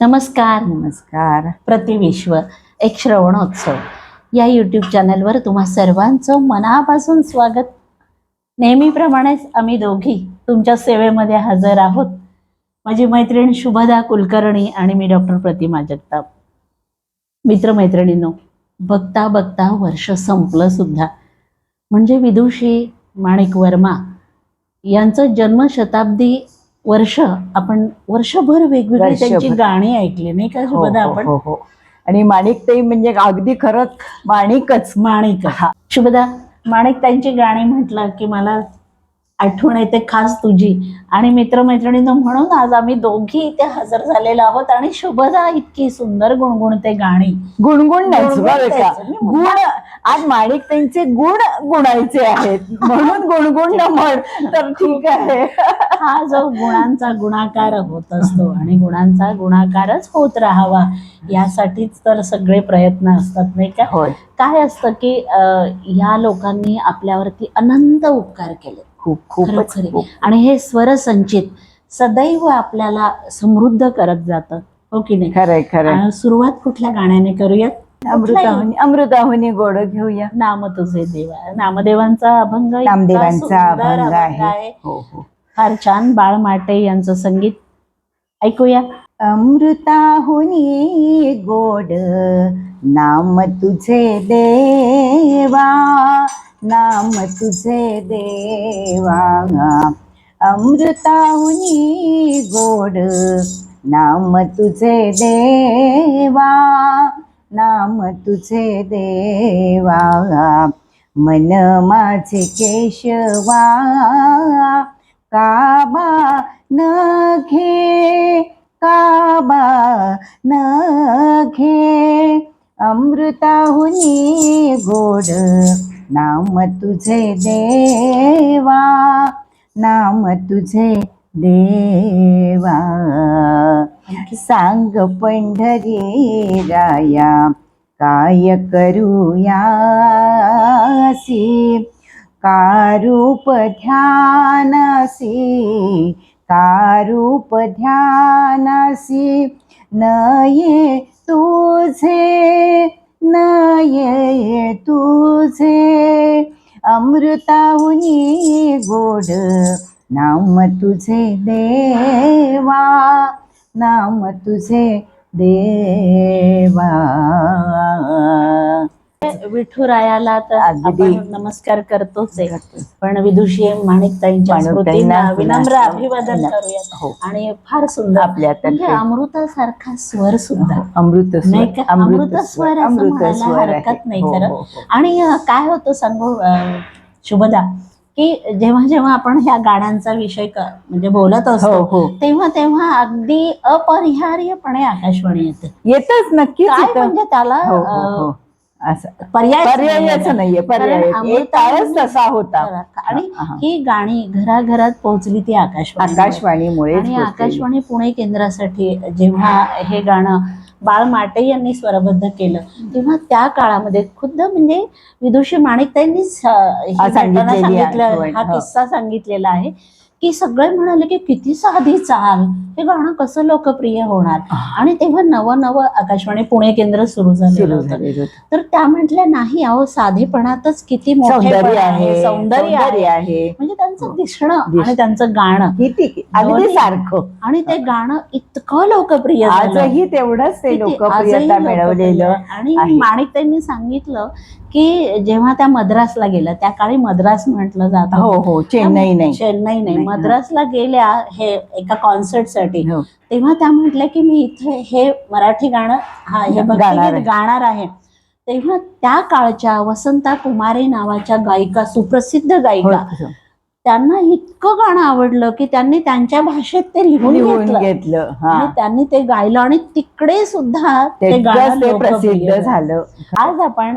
नमस्कार. नमस्कार. प्रतिविश्व एक श्रवणोत्सव या यूट्यूब चॅनलवर तुम्हा सर्वांचं मनापासून स्वागत. नेहमीप्रमाणेच आम्ही दोघी तुमच्या सेवेमध्ये हजर आहोत. माझी मैत्रीण शुभदा कुलकर्णी आणि मी डॉक्टर प्रतिमा जगताप. मित्रमैत्रिणींनो, बघता बघता वर्ष संपलं सुद्धा. म्हणजे विदुषी माणिक वर्मा यांचं जन्मशताब्दी वर्ष आपण वर्षभर वेगवेगळी त्यांची गाणी ऐकली नाही का शुभदा आपण? हो हो. आणि माणिकताई म्हणजे अगदी खरंच माणिकच. शुभदा, माणिकताईंची गाणी म्हटलं की मला आठवण येते खास तुझी. आणि मित्रमैत्रिणींनो, म्हणून आज आम्ही दोघी इथे हजर झालेलो आहोत. आणि शुभदा इतकी सुंदर गुणगुणते गाणी. गुण आज माणिकताईंचे गुण गुणायचे आहेत म्हणून गुणगुण म्हण तर ठीक आहे. हा जो गुणांचा गुणाकार होत असतो आणि गुणांचा गुणाकारच होत राहावा यासाठीच तर सगळे प्रयत्न असतात नाही का? होय. काय असतं की ह्या लोकांनी आपल्यावरती अनंत उपकार केले, खूप खरे. आणि हे स्वरसंचित सदैव आपल्याला समृद्ध करत जातं, हो की नाही? खरंय. सुरुवात कुठल्या गाण्याने करूयात? अमृताहुनी गोड घेऊया. नाम तुझे देवा. नामदेवांचा अभंग आहे. फार छान. बाळ माटे यांचं संगीत ऐकूया. अमृताहुनी गोड नाम तुझे देवा, नाम तुझे देवा. अमृताहुनी गोड नाम तुझे देवा, नाम तुझे देवा. मन माझे केशवा काबा न घे, काबा न घे. अमृताहुनी गोड नाम तुझे देवा, नाम तुझे देवा. सांग पंढरी राया काय करूयासी, कारूप ध्यानासी, कारूप ध्यानासी. नये तुझे, नये तुझे. अमृताहुनी गोड नाम तुझे देवा, नाम तुझे देवा. विठुरायाला तर आपण नमस्कार करतोच आहे, पण विदुषी माणिकताईंच्या स्मृतींना विनम्र अभिवादन करूया. आणि फार सुंदर आपल्या म्हणजे अमृतासारखा स्वर सुद्धा. अमृत नाही का? अमृत स्वर असं म्हणायला हरकत नाही खरं. आणि काय होतं सांगू शुभदा, की जेव्हा जेव्हा आपण ह्या गाण्यांचा विषय म्हणजे बोलत असतो तेव्हा तेव्हा अगदी अपरिहार्यपणे आकाशवाणी येतच. नक्की. म्हणजे त्याला पर्यायच नाहीये. पर्याय तसा होता. आणि ही गाणी घराघरात पोहोचली ती आकाशवाणीमुळे. आणि आकाशवाणी पुणे केंद्रासाठी जेव्हा हे गाणं बाळ माटे यांनी स्वरबद्ध केलं तेव्हा त्या काळामध्ये खुद्द म्हणजे विदुषी माणिकताईंनीच सांगितलं, हा किस्सा सांगितलेला आहे की सगळे म्हणाले की किती साधी चाल, हे गाणं कसं लोकप्रिय होणार. आणि तेव्हा नवं आकाशवाणी पुणे केंद्र सुरू झालेलं होतं. तर त्या म्हटल्या नाही अहो, साधेपणातच किती सौंदर्य आहे. म्हणजे त्यांचं दिसणं आणि त्यांचं गाणं अगदी सारखं. आणि ते गाणं इतकं लोकप्रिय आजही तेवढंच ते लोकप्रियता मिळवलेलं. आणि माणिकताईंनी सांगितलं की जेव्हा त्या मद्रासला गेल्या, त्या काळी मद्रास म्हटलं जातं, चेन्नई नाही, मद्रासला गेल्या हे एका कॉन्सर्टसाठी. तेव्हा त्या म्हटल्या की मी इथे हे मराठी गाणं हे भक्तिगीत गाणार आहे. तेव्हा त्या काळच्या वसंता कुमारी नावाच्या गायिका, सुप्रसिद्ध गायिका, त्यांना इतकं गाणं आवडलं की त्यांनी त्यांच्या भाषेत ते लिहून घेतलं आणि त्यांनी ते गायलं आणि तिकडे सुद्धा ते गाणं प्रसिद्ध झालं. आज आपण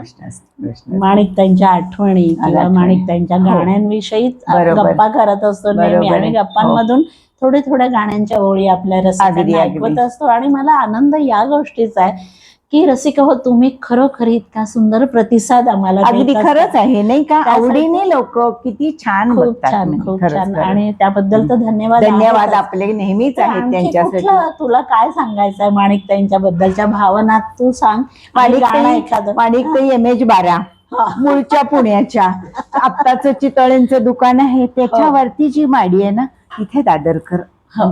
माणिकताईंच्या आठवणी किंवा माणिकताईंच्या गाण्यांविषयीच गप्पा करत असतो नेहमी. आणि गप्पांमधून थोड्या गाण्यांच्या ओळी आपल्या रसिकांना ऐकवत असतो. आणि मला आनंद या गोष्टीचा आहे की रसिका हो, तुम्ही खरोखर इतका सुंदर प्रतिसाद आम्हाला अगदी देत असता. खरंच आहे नाही का, त्यासाठी आवडीने लोक किती छान खूप बघतात छान, म्हणजे. खूप खरंच, छान. खरंच. आणि त्याबद्दल तर धन्यवाद धन्यवाद आहेतच. आपले नेहमीच तर आहेत आणखी त्यांच्यासाठी. कुठलं तुला काय सांगायचंय माणिकताईंच्या बद्दलच्या भावना तू सांग. आणि गाणं एखादं. माणिकताई MH12 मूळच्या पुण्याच्या, आत्ताचं चितळेंचं दुकान आहे त्याच्यावरती जी माडी आहे ना, तिथे दादरकर,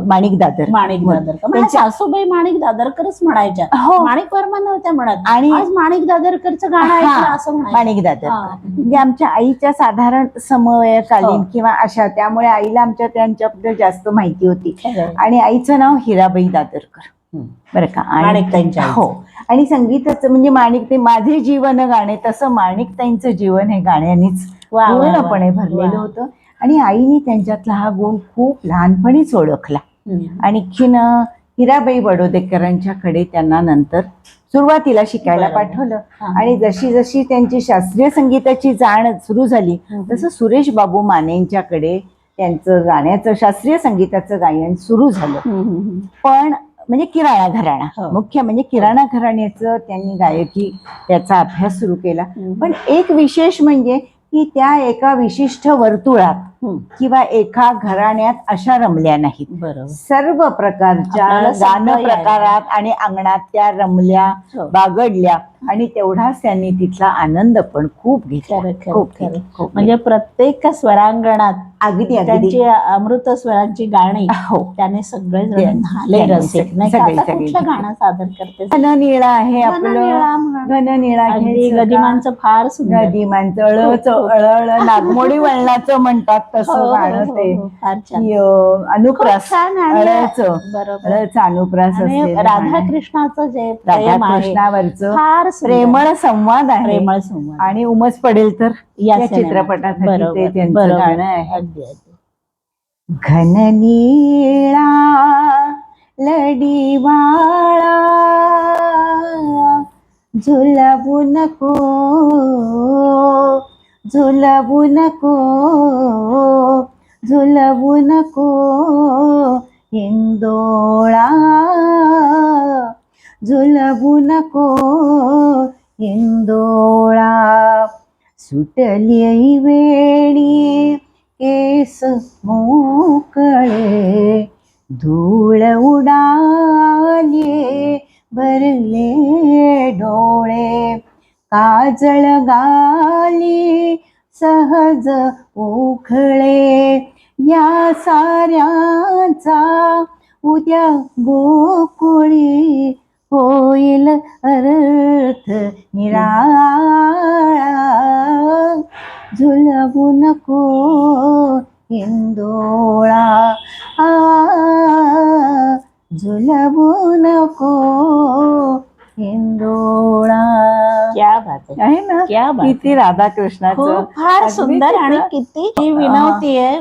माणिक दादर, माणिक दादरकर. माझ्या सासूबाई माणिक दादरकरच म्हणायच्या. हो. माणिक वर्मा नव्हत्या म्हणत. आणि आज माणिक दादरकरचं गाणं ऐकलं असं म्हणायचं. माणिक दादर म्हणजे आमच्या आईच्या साधारण समवयकालीन किंवा अशा, त्यामुळे आईला आमच्या त्यांच्याबद्दल जास्त माहिती होती. आणि आईचं नाव हिराबाई दादरकर बरं का. माणिकताईंच्या हो. आणि संगीताचं म्हणजे माणिकताई, माझे जीवन गाणे, तसं माणिकताईंचं जीवन हे गाण्यांनीच पूर्णपणे भरलेलं होतं. आणि आईने त्यांच्यातला हा गुण खूप लहानपणीच ओळखला. आणखीन हिराबाई बडोदेकरांच्याकडे त्यांना नंतर सुरुवातीला शिकायला पाठवलं. आणि जशी जशी त्यांची शास्त्रीय संगीताची जाण सुरू झाली तसं सुरेश बाबू मानेंच्याकडे त्यांचं गाण्याचं, शास्त्रीय संगीताचं गायन सुरू झालं. पण म्हणजे किराणा घराणा, मुख्य म्हणजे किराणा घराण्याचं त्यांनी गायकी, त्याचा अभ्यास सुरू केला. पण एक विशेष म्हणजे की त्या एका विशिष्ट वर्तुळात किंवा एका घराण्यात अशा रमल्या नाहीत. बरोबर. सर्व प्रकारच्या गान प्रकारात आणि अंगणात त्या रमल्या, बागडल्या. आणि तेवढाच त्यांनी तिथला आनंद पण खूप घेतला. खूप म्हणजे प्रत्येक स्वरांगणात अगदी त्यांची अमृत स्वरांची गाणी त्याने सगळे झाले रसिक. कुठलं गाणं सादर करते? घननिळा आहे आपलं, घननिळा गदिमांचं फार सुंदर. गदिमांचं अळळ नागमोडी वळणाचं म्हणतात तसं गाणं ते. फार छान. अनुप्रास, अळचं अनुप्रास, राधाकृष्णाचं जे राधाकृष्णावरचं फार प्रेमळ संवाद आहे. प्रेमळ संवाद. आणि उमस पडेल तर या चित्रपटासाठी ते त्यांचं गाणं आहे. घननिळा लडीवाळा झुलवू नको, झुलवू नको, झुलवू नको हिंदोळा, झुलवू नको हिंदोळा. सुटली वेळी केस मोकळे, धूळ उडाले भरले डोळे, काजळ गाली सहज उखळे, या साऱ्याचा उद्या गोकुळी होईल अर्थ निराळा. झुलवू नको हिंदोळा, झुलवू नको हिंदोळा. क्या बात आहे ना, क्या बात. किती राधाकृष्णाचं फार सुंदर. आणि किती विनवती आहे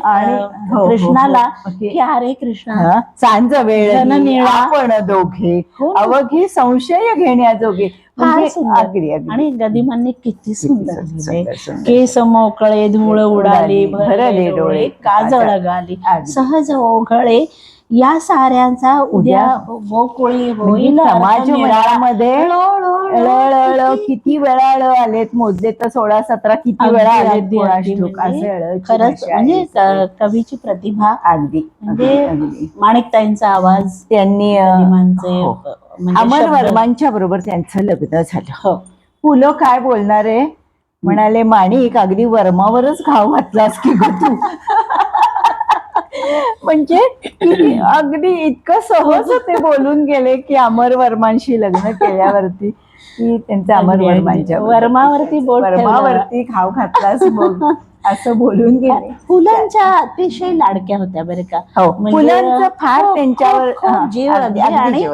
कृष्णाला की हरे कृष्णा सांज वेळ आपण दोघे अवघे संशय घेण्याजोगे. आणि गदिमांनी किती सुंदर लिहिले. केस मोकळे, धूळ उडाली भरले डोळे, काजळ गाली सहज ओघळे, या साऱ्यांचा उद्या गोकुळी होईल. समाज मंडळामध्ये किती वेळा आलेत, मोजले तर 16-17 किती वेळा आलेत. खरंच म्हणजे कवीची प्रतिभा. अगदी म्हणजे माणिकताईंचा आवाज, त्यांनी अमर वर्मांच्या बरोबर त्यांचं लग्न झालं. पु ल काय बोलणारे म्हणाले, माणिक अगदी वर्मावरच घाव घातलास की ग तू. म्हणजे अगदी इतकं सहज ते बोलून गेले की अमर वर्मांशी लग्न केल्यावरती की त्यांच्या अमर वर्मांच्या वर्मावरती घाव घातलास बघ असं बोलून गेले. फुलांच्या अतिशय लाडक्या होत्या बरं का. फुलांचं फार त्यांच्यावर जीव. आणि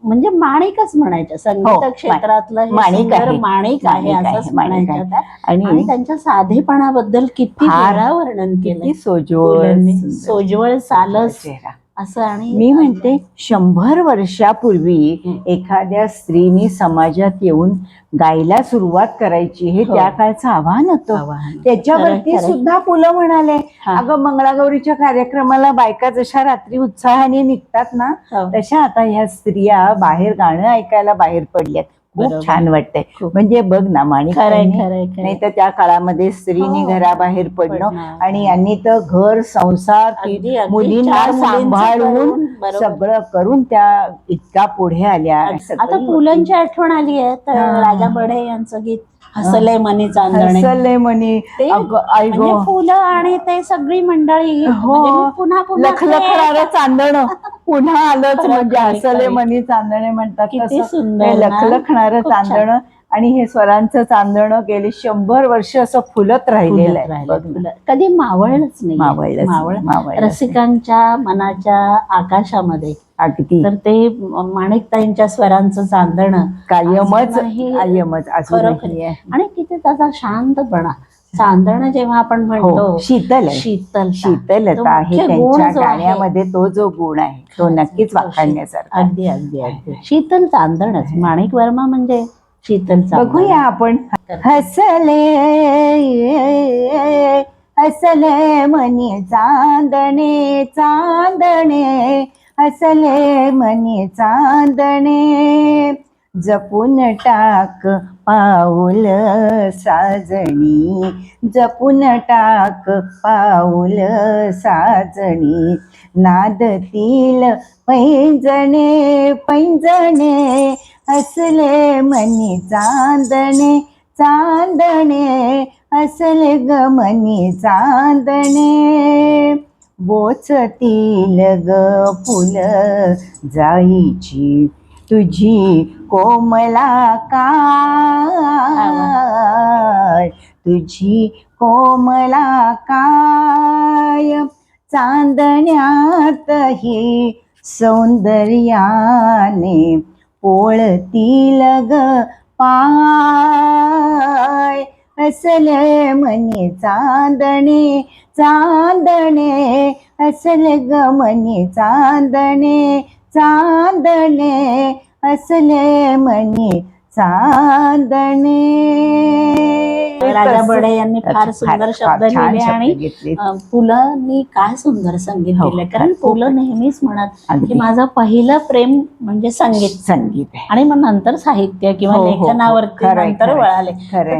म्हणजे माणिकच म्हणायच्या, संगीत क्षेत्रातलं माणिक आहे असंच म्हणायच्या. आणि त्यांच्या साधेपणाबद्दल किती वेळा वर्णन केलं. सोज्वळ सोज्वळ सालस असं. आणि मी म्हणते 100 वर्षापूर्वी एखाद्या स्त्रीने समाजात येऊन गायला सुरुवात करायची हे त्या काळचं आव्हान होतं. त्याच्यावरती सुद्धा पुलं म्हणाले, अगं मंगळागौरीच्या कार्यक्रमाला बायका जशा रात्री उत्साहाने निघतात ना, तशा आता ह्या स्त्रिया बाहेर गाणं ऐकायला बाहेर पडल्यात. खूप छान वाटतंय. म्हणजे बघ ना माणिक, नाही तर त्या काळामध्ये स्त्रीने घराबाहेर पडणं आणि यांनी तर घर संसार मुलींना सांभाळून सगळं करून त्या इतका पुढे आल्या. आता पुलंची आठवण आली आहे तर राजा बढे यांचं गीत हसले मनी चांदणे, हसले मनी, म्हणजे फुलं आणि ते सगळी मंडळी पुन्हा पुन्हा लखलखणारं चांदणं पुन्हा आलंच, म्हणजे हसले मनी चांदणे म्हणतात किती सुंदर लखलखणारं चांदणं. आणि हे स्वरांचं चांदणं गेली 100 वर्ष असं फुलत राहिलेलं आहे, कधी मावळलंच नाही. मावळ रसिकांच्या मनाच्या आकाशामध्ये अगदी. तर ते माणिकताईंच्या स्वरांचं चांदणं कायमच आणि किती त्याचा शांतपणा. चांदणं जेव्हा आपण म्हणतो शीतलता आहे त्यांच्या गाण्यामध्ये, तो जो गुण आहे तो नक्कीच वाखाणण्यासारखा. अगदी अगदी अगदी शीतल चांदणच माणिक वर्मा म्हणजे शीतल. बघूया आपण. हसले हसले मनी चांदणे चांदणे, हसले मनी चांदणे, जपून टाक पाऊल साजणी, जपून टाक पाऊल साजणी, नादतील पैंजणे पैंजणे, हसले मनी चांदणे चांदणे, हसले ग मनी चांदणे, बोचतील ग फुल जाईची तुझी कोमला काय, तुझी कोमला काय, चांदण्यात ही सौंदर्याने पोळतील ग पाय, हसले मनी चांदणे चांदणे, हसले ग मनी चांदणे चांदणे, हसले मनी चांदणे. राजा बढे यांनी फार सुंदर शब्द लिहिले आणि पुलंनी काय सुंदर संगीत दिले. कारण पुलं नेहमीच म्हणत की माझं पहिलं प्रेम म्हणजे संगीत आहे आणि मग नंतर साहित्य किंवा लेखनावरती नंतर वळाले.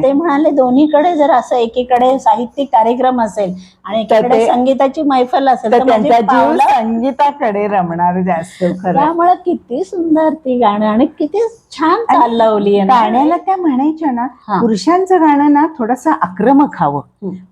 ते म्हणाले दोन्हीकडे जर असं एकीकडे साहित्यिक कार्यक्रम असेल आणि एकीकडे संगीताची मैफल असेल तर त्यांचा जीव संगीताकडे रमणार जास्त. त्यामुळे किती सुंदर ती गाणं आणि किती छान चालवली गाण्याला. त्या म्हणायच्या ना, पुरुषांचं गाणं ना थोडंसं आक्रमक हवं,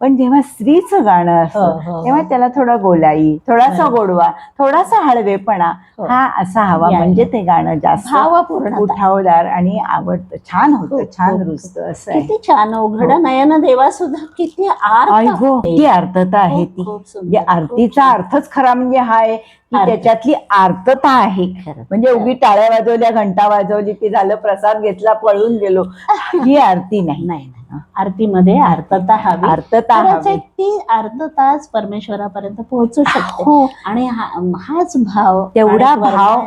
पण जेव्हा स्त्रीचं गाणं असतं तेव्हा त्याला थोडा गोलाई, थोडासा गोडवा, थोडासा हळवेपणा हा असा हवा, म्हणजे ते गाणं जास्त भावपूर्ण उठावदार आणि आवडतं, छान होतं, छान रुजतं. असं किती छान. उघड नयन देवा सुद्धा किती किती आर्तता आहे ती. म्हणजे आरतीचा अर्थच खरा म्हणजे हा आहे की त्याच्यातली आर्तता आहे. म्हणजे उगी टाळ्या वाजवल्या, घंटा वाजवली की झालं, प्रसाद घेतला पळून गेलो, ही आरती नाही. आरतीमध्ये आर्तता हवी. ती आर्तताच परमेश्वरापर्यंत पोहोचू शकते. आणि हाच भाव, तेवढा भाव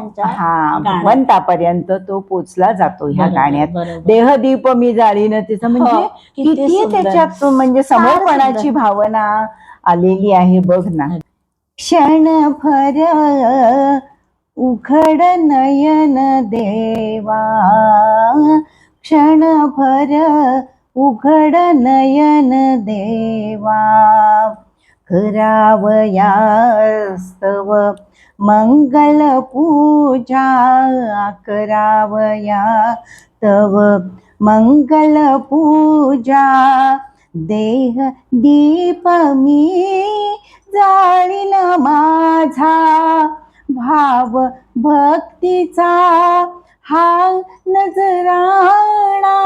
भगवंतापर्यंत तो पोचला जातो ह्या गाण्यात. देहदीप मी जाळीन, तिचं म्हणजे किती त्याच्यात म्हणजे समर्पणाची भावना आलेली आहे. बघ ना. क्षणभर उघड नयन देवा, क्षणभर उघड नयन देवा, करावयास्तव मंगल पूजा, करावया तव मंगल पूजा, देह दीप मी जाळीन माझा, भाव भक्तीचा हा नजराणा,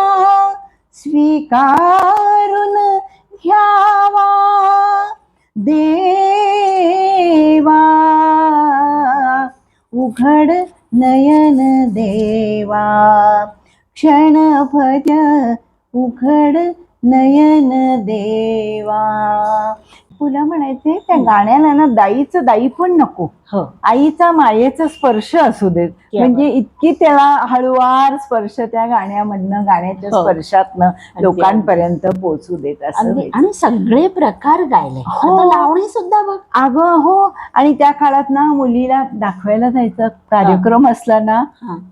स्वीकारून घ्यावा देवा, उघड नयन देवा, क्षणभर उघड नयन देवा. तुला म्हणायचे त्या गाण्याला ना दाईचं दाई पण नको, हो आईचा मायेचा स्पर्श असू देत. म्हणजे इतकी त्याला हळुवार स्पर्श त्या गाण्यामधनं, गाण्याच्या हो. स्पर्शातनं लोकांपर्यंत पोहोचू देत असं. आणि सगळे प्रकार गायले. हो. आता लावणी सुद्धा बघ. अगं हो. आणि त्या काळात ना मुलीला दाखवायला जायचा कार्यक्रम असला ना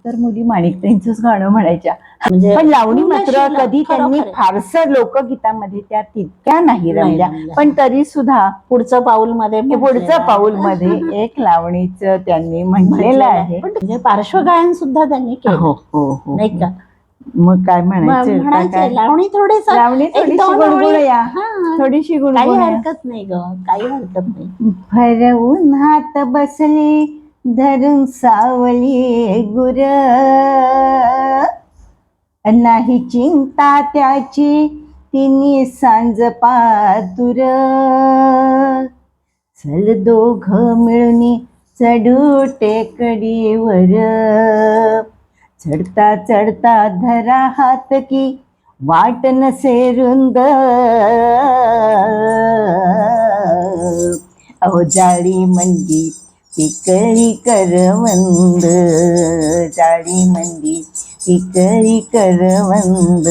तर मुली माणिकताईंचंच गाणं म्हणायच्या. म्हणजे पण लावणी मात्र कधी त्यांनी खरोखर. फारसं लोकगीतामध्ये त्या तितक्या नाही रमल्या. पण तरी सुद्धा पुढचं पाऊल मध्ये मध्ये एक लावणीचं त्यांनी म्हटलेलं आहे. म्हणजे पार्श्वगायन सुद्धा त्यांनी केलं. हो हो हो. नाही का? मग काय म्हणायचं, लावणी थोडीशी गुणगुणूया, थोडीशी काही गुणगुणूया. हरकत नाही ग, काही हरकत नाही. भर उन्हात बसले धरून सावली गुर, नाही चिंता त्याची तिनी सांज पातुर, चल दोघ मिळून चढू टेकडीवर, चढता चढता धरा हात की वाट नसे रुंद, अहो जाळी मंदी पिकळी करवंद, जाळी मंदी पिकळी करवंद,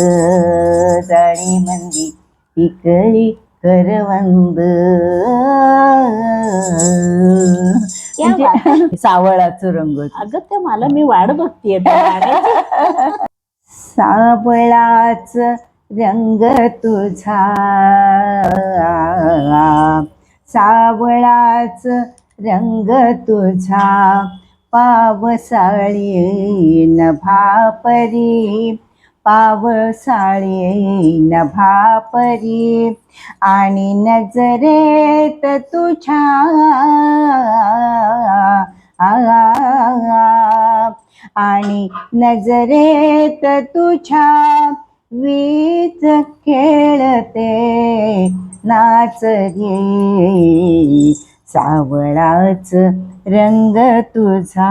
जाळी मंदी पिकळी करवंद. म्हणजे सावळाचं रंग. अगं ते मला मी वाट बघतीये. सावळाच रंग तुझा, सावळाच रंग तुझा, पावसाळी नभापरी, पावसाळी नभापरी, आणि नजरेत तुझ्या आणि नजरेत तुझ्या वीज खेळते नाचरे, सावळाच रंग तुझा,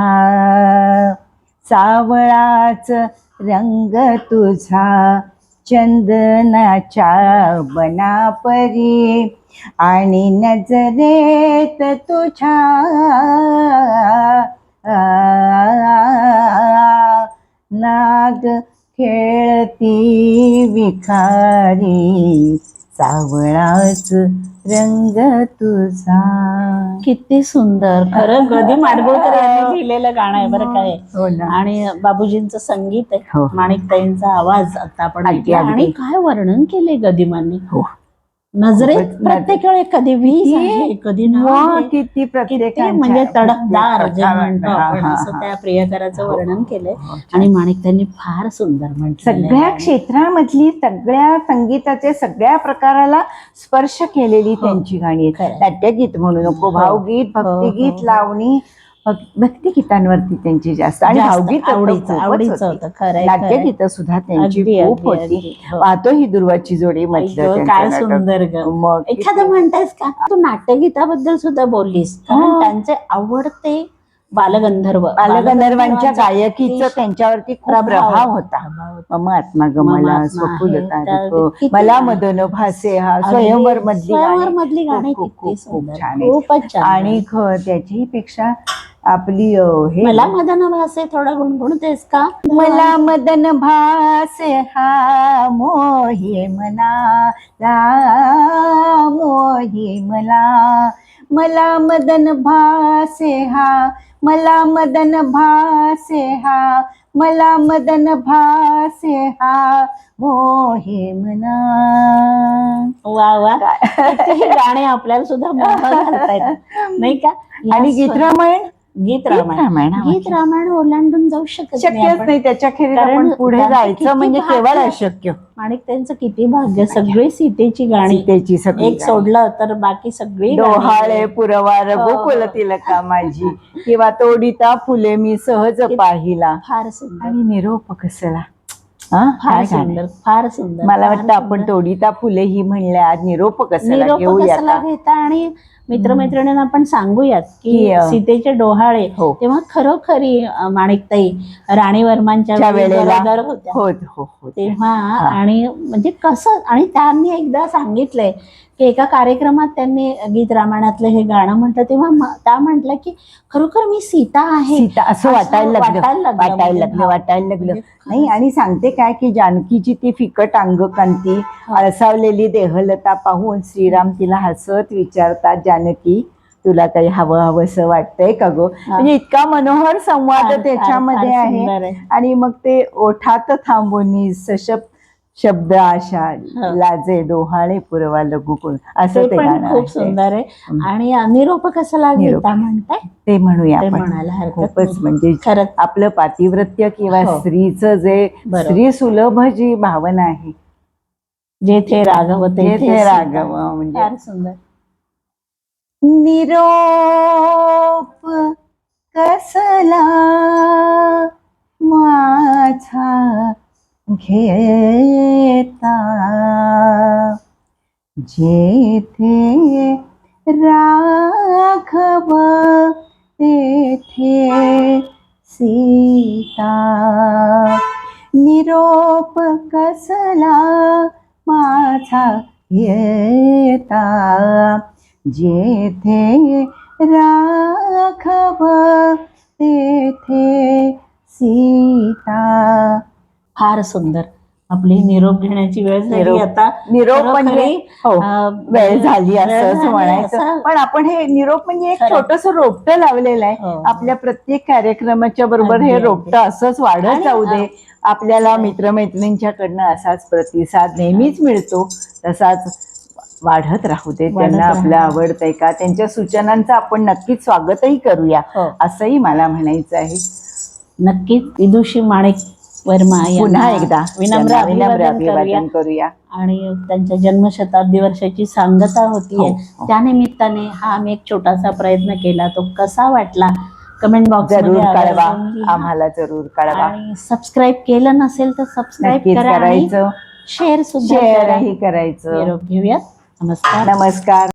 सावळाच रंग तुझा, चंदनाच्या बनापरी, आणि नजरेत तुझ्या नाग खेळती विखारी, सावळाच रंग तुझा. किती सुंदर. खरं गदी माडगुळकर यांनी लिहिलेलं गाणं आहे बरं काय. हो ना. आणि बाबूजींचं संगीत आहे, हो. माणिकताईंचा आवाज आता आपण ऐकला. आणि काय वर्णन केले गदिमांनी. हो. नजरेत प्रत्येक वेळी कधी वीज आहे, कधी किती म्हणजे तडफदार जे म्हणतो आपण, असं त्या प्रियकराचं वर्णन केलंय. आणि माणिकताईंनी फार सुंदर म्हटलं. सगळ्या क्षेत्रामधली, सगळ्या संगीताचे सगळ्या प्रकाराला स्पर्श केलेली त्यांची गाणी आहेत. नाट्यगीत म्हणू नको, भावगीत, भक्तिगीत, लावणी, भक्तिगीतांवरती त्यांची जास्त, आणि भावगीत आवडीचं होतं. खरं नाट्यगीत सुद्धा त्यांची खूप होती. पाहतो ही दुर्वाची जोडी म्हटलं, काय सुंदर ग. मग एखादं म्हणतायस का तू नाट्यगीताबद्दल सुद्धा बोललीस, कारण त्यांचे आवडते बालगंधर्वांच्या गायकीचं त्यांच्यावरती खूप प्रभाव होता. महात्मा गमला, स्वकुलता, मला मदन भासे, हा स्वयंवर मधली गाणी खूप छान आहे. आणि त्याची पेक्षा आपली हे मला मदन भासे थोडा गुणगुणतेस का. मला मदन भासे हा मोही मनाला, मोही मला मदन भासे हा, मला मदन भासे हा, मला मदन भासे हा मोहे मना. वा वा. हे गाणे आपल्याला सुद्धा घालतायत नाही का. आणि गीत रामायण गीत रामायण ओलांडून जाऊ शक्यच नाही. त्याच्या खेरीज आपण पुढे जायचं म्हणजे केवळ अशक्य. माणिकताईंचं किती भाग्य. सगळी सीतेची गाणी, एक सोडलं तर बाकी सगळी. डोहाळे पुरवार गोकुल तिलका माझी, किंवा तोडिता फुले मी सहज पाहिला, फार सुंदर. आणि निरोप कसला, फार सुंदर, फार सुंदर. मला वाटतं आपण तोडिता फुले ही म्हणल्या, निरोप कसला घेऊया घेता. आणि मित्रमैत्रिणींना आपण सांगूयात की की, सीतेचे डोहाळे हो. तेव्हा खरोखरी माणिकताई राणी वर्मांच्या त्या वेळेला बरोबर होत्या हो तेव्हा. आणि म्हणजे कसं, आणि त्यांनी एकदा सांगितलंय की एका कार्यक्रमात त्यांनी गीत रामायणातलं हे गाणं म्हटलं तेव्हा त्या म्हटलं की खरोखर मी सीता आहे सीता असं वाटायला म्हणजे लागलं नाही. आणि सांगते काय की जानकीची ती फिकट अंगकांती, अळसावलेली देहलता पाहून श्रीराम तिला हसत विचारतात, जानकी तुला काही हवंसं वाटतंय का गो. म्हणजे इतका मनोहर संवाद त्याच्यामध्ये आहे. आणि मग ते ओठात थांबून सशब्द शब्द आशा लाजे डोहाळे पुरवा लघु कोण, असं ते गाणं खूप सुंदर आहे. आणि निरोप कसा गीता म्हणताय ते म्हणूया आपण. म्हणायला हरकत खूपच म्हणजे खरंच आपलं पातिव्रत्य किंवा स्त्रीचं जे स्त्री सुलभ जी भावना आहे, जेथे राघव जेथे राघव, म्हणजे फार सुंदर. निरोप कसला माझा घेता, जेथे राघव तेथे सीता. निरोप कसला माझा येता, जेथे राघव तेथे सीता. फार सुंदर. आपली निरोप घेण्याची वेळ झाली आता. निरोप म्हणजे वेळ झाली असं म्हणायचं. पण आपण हे निरोप म्हणजे एक छोटस रोपटं लावलेलं आहे. आपल्या प्रत्येक कार्यक्रमाच्या बरोबर हे रोपटं असंच वाढत जाऊ दे. आपल्याला मित्रमैत्रिणींच्याकडनं असाच प्रतिसाद नेहमीच मिळतो, तसाच वाढत राहू दे. त्यांना आपलं आवडतंय का, त्यांच्या सूचनांचं आपण नक्कीच स्वागतही करूया, असंही मला म्हणायचं आहे. नक्कीच विदुषी माणिक वर्मा पुन्हा एकदा विनम्र अभिवादन करूया. आणि त्यांच्या जन्मशताब्दी वर्षाची सांगता होतीये, त्यानिमित्ताने हा आम्ही एक छोटासा प्रयत्न केला. तो कसा वाटला कमेंट बॉक्स जरूर कळवा, आम्हाला जरूर कळवा. आणि सबस्क्राईब केलं नसेल तर सबस्क्राईब करायचं, शेअरही करायचं. करायचं. घेऊयात. नमस्कार. नमस्कार.